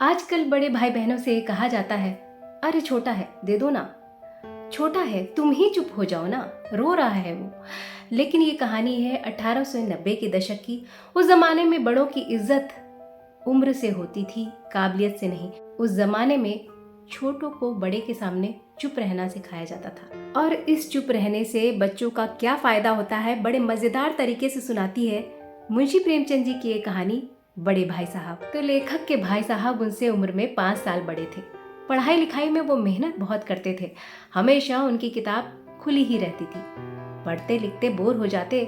आजकल बड़े भाई बहनों से कहा जाता है, अरे छोटा है दे दो ना, छोटा है तुम ही चुप हो जाओ ना, रो रहा है वो। लेकिन ये कहानी है 1890 के दशक की। उस जमाने में बड़ों की इज्जत उम्र से होती थी, काबिलियत से नहीं। उस जमाने में छोटों को बड़े के सामने चुप रहना सिखाया जाता था। और इस चुप रहने से बच्चों का क्या फायदा होता है, बड़े मजेदार तरीके से सुनाती है मुंशी प्रेमचंद जी की ये कहानी, बड़े भाई साहब। तो लेखक के भाई साहब उनसे उम्र में 5 साल बड़े थे। पढ़ाई लिखाई में वो मेहनत बहुत करते थे। हमेशा उनकी किताब खुली ही रहती थी। पढ़ते लिखते बोर हो जाते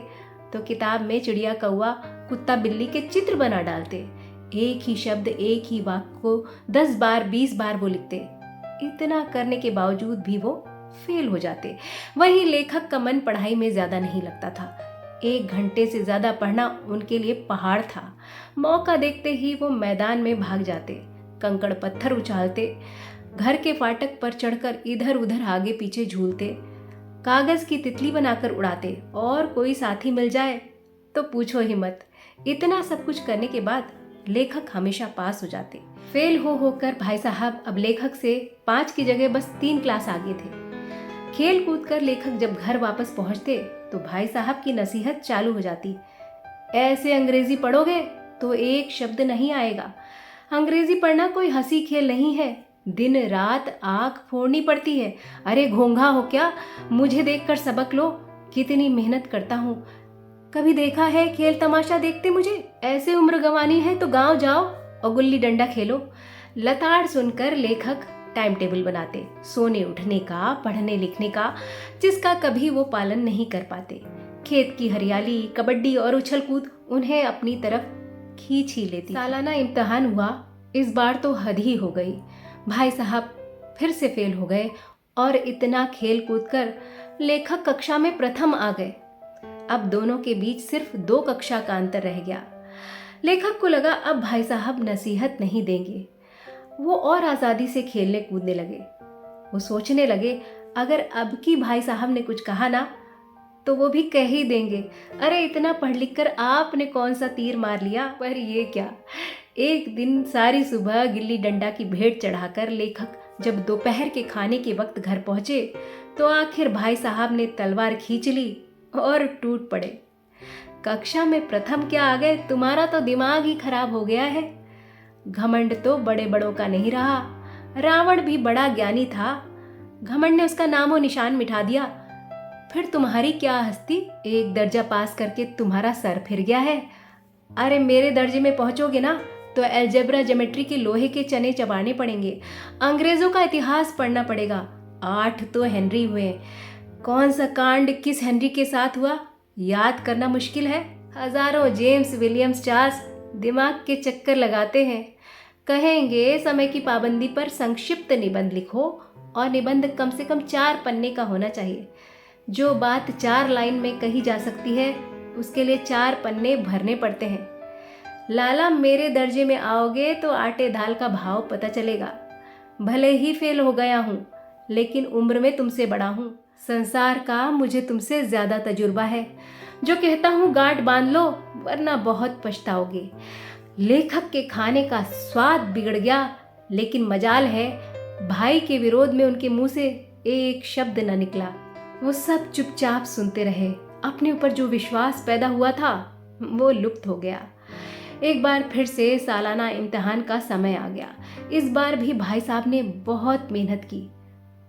तो किताब में चिड़िया कौवा कुत्ता बिल्ली के चित्र बना डालते। एक ही शब्द एक ही वाक्य को 10 बार 20 बार वो लिखते। इतना करने के बावजूद भी वो फेल हो जाते। वहीं लेखक का मन पढ़ाई में ज्यादा नहीं लगता था। 1 घंटे से ज्यादा पढ़ना उनके लिए पहाड़ था। मौका देखते ही वो मैदान में भाग जाते, कंकड़ पत्थर उछालते, घर के फाटक पर चढ़कर इधर उधर आगे पीछे झूलते, कागज की तितली बनाकर उड़ाते, और कोई साथी मिल जाए तो पूछो ही मत। इतना सब कुछ करने के बाद लेखक हमेशा पास हो जाते। फेल हो होकर भाई साहब अब लेखक से 5 की जगह बस 3 क्लास आगे थे। खेल कूद कर लेखक जब घर वापस पहुंचते तो भाई साहब की नसीहत चालू हो जाती। ऐसे अंग्रेजी पढ़ोगे तो एक शब्द नहीं आएगा। अंग्रेजी पढ़ना कोई हंसी खेल नहीं है, दिन रात आंख फोड़नी पड़ती है। अरे घोंघा हो क्या, मुझे देखकर सबक लो, कितनी मेहनत करता हूँ। कभी देखा है खेल तमाशा देखते मुझे? ऐसे उम्र गंवानी है तो गांव जाओ और गुल्ली डंडा खेलो। लताड़ सुनकर लेखक टाइम टेबल बनाते, सोने उठने का, पढ़ने लिखने का, जिसका कभी वो पालन नहीं कर पाते। खेत की हरियाली, कबड्डी और उछल कूद उन्हें अपनी तरफ खींच ही लेती। सालाना इम्तिहान हुआ। इस बार तो हद ही हो गई। भाई साहब फिर से फेल हो गए और इतना खेल कूद कर लेखक कक्षा में प्रथम आ गए। अब दोनों के बीच सिर्फ 2 कक्षा का अंतर रह गया। लेखक को लगा अब भाई साहब नसीहत नहीं देंगे। वो और आज़ादी से खेलने कूदने लगे। वो सोचने लगे, अगर अब की भाई साहब ने कुछ कहा ना तो वो भी कह ही देंगे, अरे इतना पढ़ लिख कर आपने कौन सा तीर मार लिया। पर ये क्या। एक दिन सारी सुबह गिल्ली डंडा की भेंट चढ़ाकर लेखक जब दोपहर के खाने के वक्त घर पहुंचे तो आखिर भाई साहब ने तलवार खींच ली और टूट पड़े। कक्षा में प्रथम क्या आ गए, तुम्हारा तो दिमाग ही खराब हो गया है। घमंड तो बड़े बड़ों का नहीं रहा। रावण भी बड़ा ज्ञानी था, घमंड ने उसका नामो निशान मिटा दिया। फिर तुम्हारी क्या हस्ती, एक दर्जा पास करके तुम्हारा सर फिर गया है। अरे मेरे दर्जे में पहुंचोगे ना तो अलजेब्रा ज्योमेट्री के लोहे के चने चबाने पड़ेंगे, अंग्रेजों का इतिहास पढ़ना पड़ेगा। 8 तो हेनरी हुए, कौन सा कांड किस हेनरी के साथ हुआ याद करना मुश्किल है। हजारों जेम्स विलियम्स चार्ल्स दिमाग के चक्कर लगाते हैं। कहेंगे समय की पाबंदी पर संक्षिप्त निबंध लिखो, और निबंध कम से कम 4 पन्ने का होना चाहिए। जो बात 4 लाइन में कही जा सकती है उसके लिए 4 पन्ने भरने पड़ते हैं। लाला मेरे दर्जे में आओगे तो आटे दाल का भाव पता चलेगा। भले ही फेल हो गया हूँ लेकिन उम्र में तुमसे बड़ा हूँ। संसार का मुझे तुमसे ज्यादा तजुर्बा है। जो कहता हूँ गांठ बांध लो वरना बहुत पछताओगे। लेखक के खाने का स्वाद बिगड़ गया, लेकिन मजाल है भाई के विरोध में उनके मुंह से एक शब्द न निकला। वो सब चुपचाप सुनते रहे। अपने ऊपर जो विश्वास पैदा हुआ था वो लुप्त हो गया। एक बार फिर से सालाना इम्तिहान का समय आ गया। इस बार भी भाई साहब ने बहुत मेहनत की,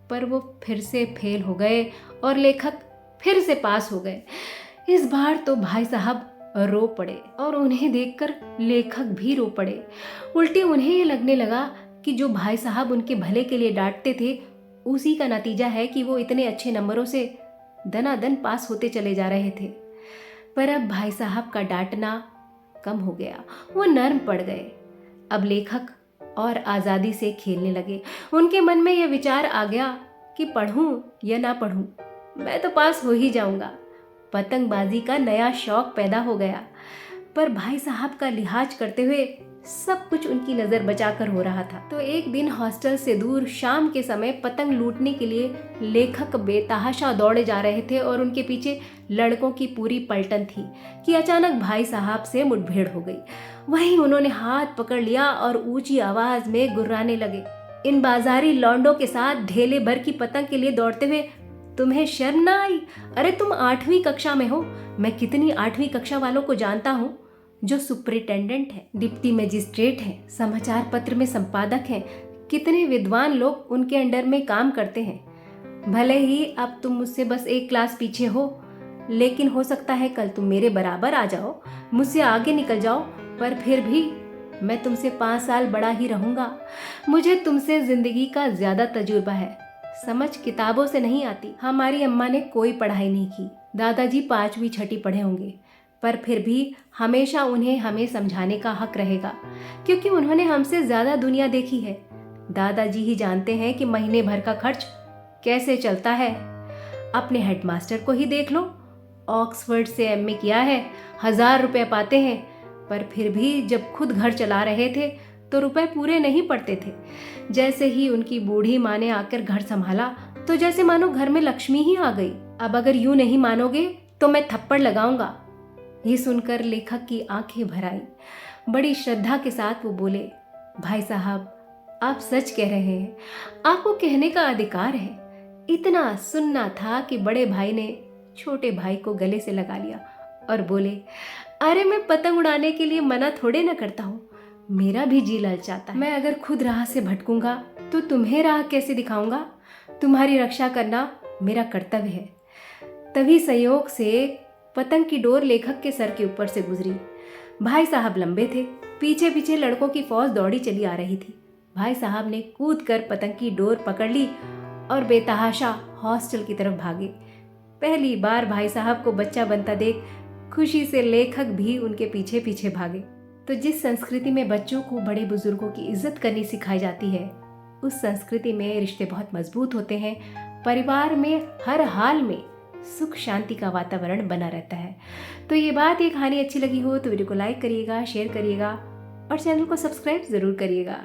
पर वो फिर से फेल हो गए और लेखक फिर से पास हो गए। इस बार तो भाई साहब रो पड़े और उन्हें देखकर लेखक भी रो पड़े। उल्टे उन्हें ये लगने लगा कि जो भाई साहब उनके भले के लिए डांटते थे उसी का नतीजा है कि वो इतने अच्छे नंबरों से दनादन पास होते चले जा रहे थे। पर अब भाई साहब का डांटना कम हो गया, वो नर्म पड़ गए। अब लेखक और आज़ादी से खेलने लगे। उनके मन में यह विचार आ गया कि पढ़ूं या ना पढ़ूं, मैं तो पास हो ही जाऊंगा। पतंगबाजी का नया शौक पैदा हो गया। पर भाई साहब का लिहाज करते हुए सब कुछ उनकी नज़र बचाकर हो रहा था। तो एक दिन हॉस्टल से दूर शाम के समय पतंग लूटने के लिए लेखक बेतहाशा दौड़े जा रहे थे और उनके पीछे लड़कों की पूरी पलटन थी कि अचानक भाई साहब से मुठभेड़ हो गई। वहीं उन्होंने हाथ पकड़ लिया और ऊंची आवाज में गुर्राने लगे, इन बाजारी लौंडों के साथ ढेले भर की पतंग के लिए दौड़ते हुए तुम्हें शर्म ना आई? अरे तुम 8वीं कक्षा में हो, मैं कितनी 8वीं कक्षा वालों को जानता हूँ जो सुपरिटेंडेंट है, डिप्टी मजिस्ट्रेट है, समाचार पत्र में संपादक हैं, कितने विद्वान लोग उनके अंडर में काम करते हैं। भले ही अब तुम मुझसे बस एक क्लास पीछे हो, लेकिन हो सकता है कल तुम मेरे बराबर आ जाओ, मुझसे आगे निकल जाओ, पर फिर भी मैं तुमसे 5 साल बड़ा ही रहूंगा। मुझे तुमसे जिंदगी का ज्यादा तजुर्बा है, समझ किताबों से नहीं आती। हमारी अम्मा ने कोई पढ़ाई नहीं की, दादाजी 5वीं छठी पढ़े होंगे, पर फिर भी हमेशा उन्हें हमें समझाने का हक रहेगा, क्योंकि उन्होंने हमसे ज्यादा दुनिया देखी है। दादाजी ही जानते हैं कि महीने भर का खर्च कैसे चलता है। अपने हेडमास्टर को ही देख लो, ऑक्सफोर्ड से एमए किया है, 1000 रुपये पाते हैं, पर फिर भी जब खुद घर चला रहे थे तो रुपए पूरे नहीं पड़ते थे। जैसे ही उनकी बूढ़ी माँ ने आकर घर संभाला तो जैसे मानो घर में लक्ष्मी ही आ गई। अब अगर यूं नहीं मानोगे तो मैं थप्पड़ लगाऊंगा। ये सुनकर लेखक की आंखें भर आई। बड़ी श्रद्धा के साथ वो बोले, भाई साहब आप सच कह रहे हैं, आपको कहने का अधिकार है। इतना सुनना था कि बड़े भाई ने छोटे भाई को गले से लगा लिया और बोले, अरे मैं पतंग उड़ाने के लिए मना थोड़े न करता हूँ, मेरा भी जी ललचाता है। मैं अगर खुद राह से भटकूंगा तो तुम्हें राह कैसे दिखाऊंगा? तुम्हारी रक्षा करना मेरा कर्तव्य है। तभी संयोग से पतंग की डोर लेखक के सर के ऊपर से गुजरी। भाई साहब लंबे थे, पीछे पीछे लड़कों की फौज दौड़ी चली आ रही थी। भाई साहब ने कूद कर पतंग की डोर पकड़ ली और बेतहाशा हॉस्टल की तरफ भागे। पहली बार भाई साहब को बच्चा बनता देख खुशी से लेखक भी उनके पीछे पीछे भागे। तो जिस संस्कृति में बच्चों को बड़े बुजुर्गों की इज्जत करनी सिखाई जाती है, उस संस्कृति में रिश्ते बहुत मजबूत होते हैं। परिवार में हर हाल में सुख शांति का वातावरण बना रहता है। तो ये बात, ये कहानी अच्छी लगी हो तो वीडियो को लाइक करिएगा, शेयर करिएगा और चैनल को सब्सक्राइब जरूर करिएगा।